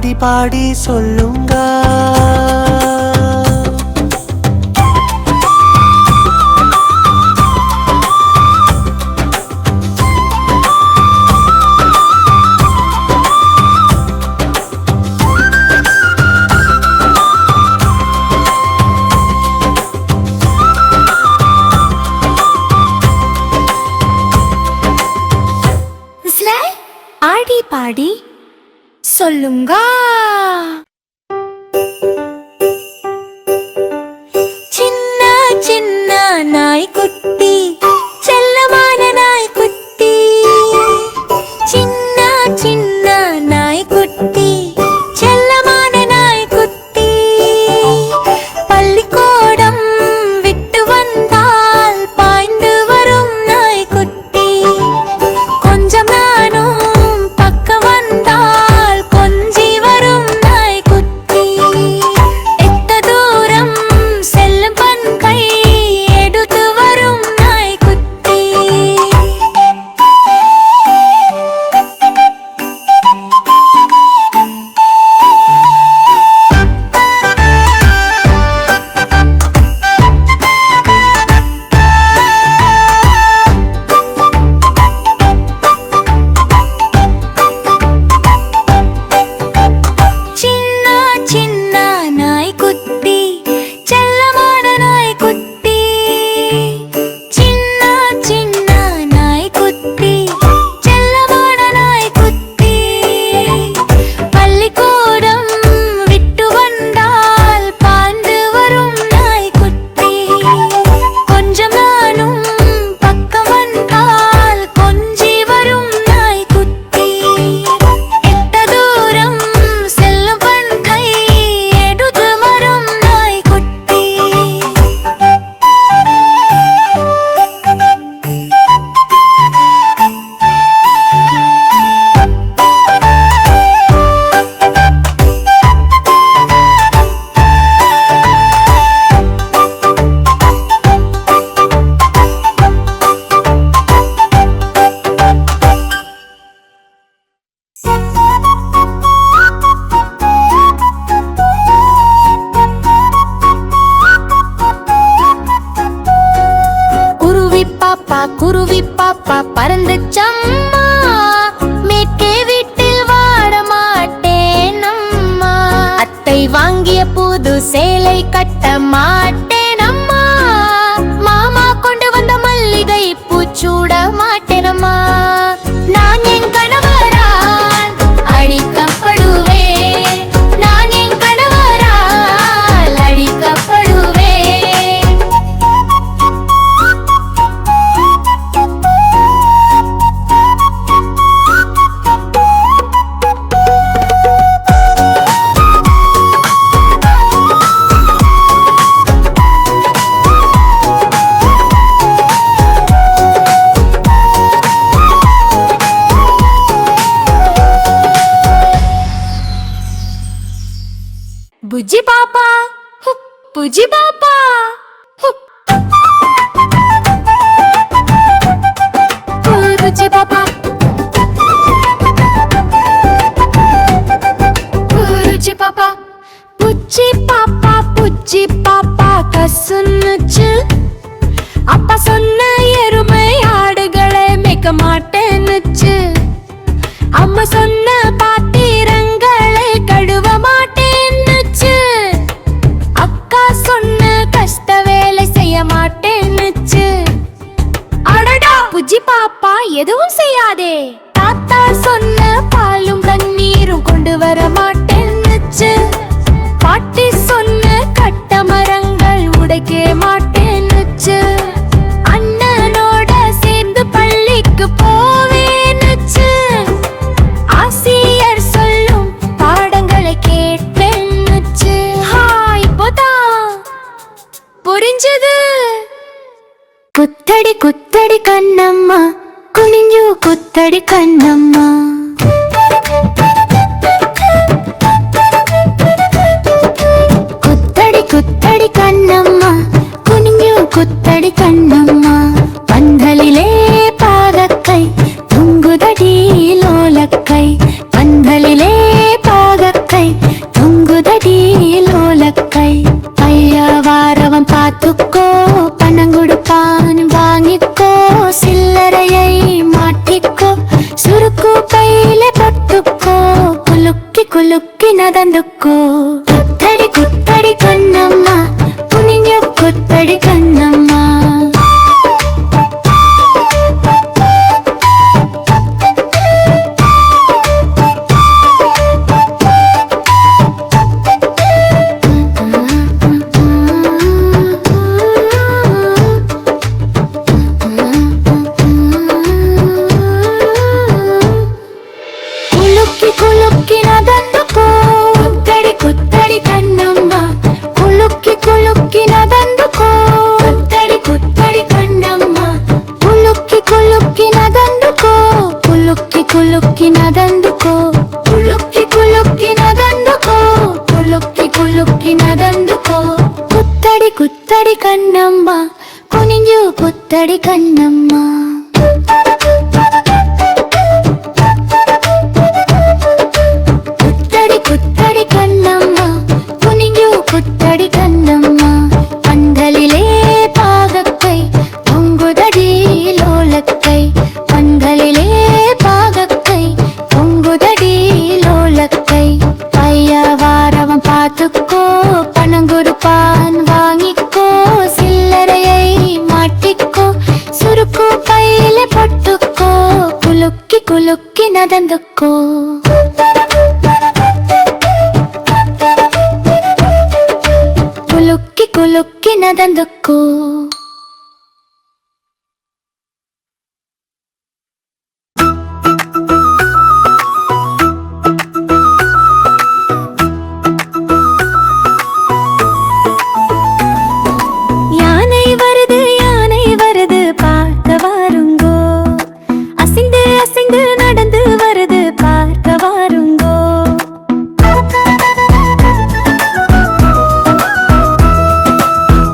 ஆடி பாடி சொல்லுங்க. ஆடி பாடி சொல்லுங்க. சின்ன சின்ன நாய்க்குட்டி, செல்லமான நாய்க்குட்டி, சின்ன சின்ன நாய்க்குட்டி, செல்லமான நாய்க்குட்டி, பள்ளிக்கூடம் விட்டு வந்தால் பாய்ந்து வரும் நாய்க்குட்டி, கொஞ்சம் நானும் குருவி பாப்பா பறந்துச்சம்மா, மேற்கே வீட்டில் வாட மாட்டேன் அம்மா, அத்தை வாங்கிய புது சேலை கட்ட மாட்டேன் அம்மா, மாமா கொண்டு வந்த மல்லிகை பூச்சூட மாட்டேன் அம்மா, நான் என் கணவரால் அழிக்கப்படுவேன், நான் என் கணவரால் அழிக்கப்படுவேன். புஜ்ஜி பாப்பா, புஜ்ஜி பாப்பா, புஜ்ஜி பாப்பா, புஜ்ஜி பாப்பா, புஜ்ஜி பாப்பா, புஜ்ஜி பாப்பா கசுன்னுச்சு, அப்பா சொன்ன எருமை ஆடுகளை மேய்க்க மாட்டேன்னுச்சு, அம்மா சொன்ன பாத்திரங்களை கழுவ மாட்டேன்னுச்சு, அக்கா சொன்ன கஷ்ட வேலை செய்ய மாட்டேன்னுச்சு. அடடா புஜ்ஜி பாப்பா எதுவும் செய்யாதே, தாத்தா சொன்ன பாலும் தண்ணீரும் கொண்டு வர மாட்டேன்னுச்சு, பாட்டி சொன்ன கட்ட மரங்கள் உடைக்க மாட்டேன்னுச்சு, அண்ணனோட சேர்ந்து பள்ளிக்கு போவேன்னுச்சு, ஆசிரியர் சொல்லும் பாடங்களை கேட்பேன்னுச்சு. இப்போதான் புரிஞ்சது. குத்தடி குத்தடி கண்ணம்மா, குனிஞ்சு குத்தடி கண்ணம்மா, குத்தடி குத்தடி கண்ணம்மா, குனிஞ்சு குத்தடி கண்ணம்மா, பந்தலிலே பாகக்கை துங்குதடி லோலக்கை, பந்தலிலே பாகக்கை நடந்துக்கோ. குத்தடி குத்தடி கண்ணம்மா, குனிஞ்சு குத்தடி கண்ணம்மா. కులుక్కి నదందుకో. కుత్తడి కుత్తడి కన్నమ్మ, కులుక్కి కులుక్కి నదందుకో. కుత్తడి కుత్తడి కన్నమ్మ, కులుక్కి కులుక్కి నదందుకో. కులుక్కి కులుక్కి నదందుకో. కులుక్కి కులుక్కి నదందుకో. కులుక్కి కులుక్కి నదందుకో. కుత్తడి కుత్తడి కన్నమ్మ, కునింజు కుత్తడి కన్నమ్మ. കുത്തടി കണ്ണമ്മ, കുനിഞ്ഞു കുത്തടി കണ്ണമ്മ. പന്തലിലെ പാകക്കൈ പൊങ്കുതടി ലോലക്കൈ. പന്തലിലെ പാകക്കൈ പൊങ്കുതടി ലോലക്കൈ. പയ്യവാരവൻ പാത്തുക്കോ, പണം കൊടുപ്പാൻ വാങ്ങിക്കോ. സില്ലറயை മാറ്റിക്കോ, സുരുക്കു കയ്യിലെ പൊട്ടുക്കോ. കുലുക്കി കുലുക്കി നടந்துக்கோ. కులుక్కి కులుక్కి నదందుకో. யானை வருது பார்க்க வாருங்கோ. அசைந்து அசைந்து நடந்து வருது பார்க்க வாருங்கோ.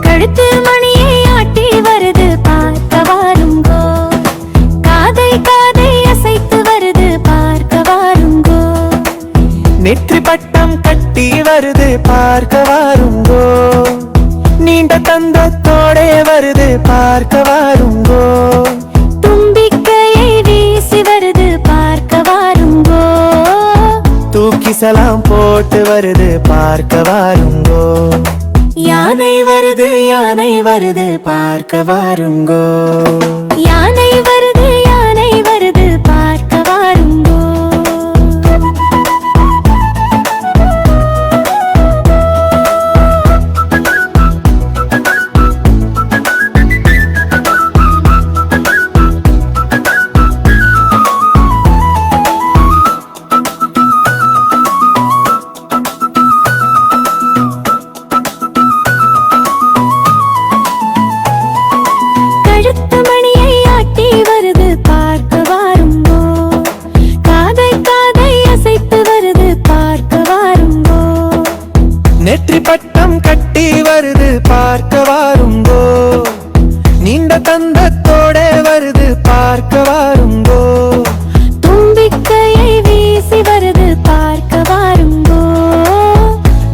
கழுத்து மணியை ஆட்டி வருது பார்க்க வாருங்கோ. காதை காதை அசைத்து வருது பார்க்க வாருங்கோ. நெற்றி பட்டம் கட்டி வருது பார்க்க வாருங்கோ. நீண்ட தந்தத்தோட வருது பார்க்க வாருங்கோ. தும்பிக்கையை வீசி வருது பார்க்க வாருங்கோ. தூக்கி சலாம் போட்டு வருது பார்க்க வாருங்கோ. யானை வருது பார்க்க வாருங்கோ. யானை வருது பார்க்க வாருங்கோ. கழுத்து மணியை ஆட்டி வருது பார்க்க வாருங்கோ. காதை காதை அசைத்து வருது பார்க்க வாருங்கோ. நெற்றி பட்டம் கட்டி வருது பார்க்க வாருங்கோ. நீண்ட தந்தத்தோட வருது பார்க்க வாருங்கோ. தும்பிக்கையை வீசி வருது பார்க்க வாருங்கோ.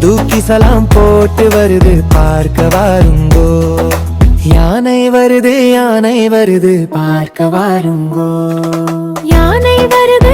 தூக்கி சலாம் போட்டு வருது பார்க்க வாருங்கோ. யானை வருது பார்க்க வாருங்கோ. யானை வருது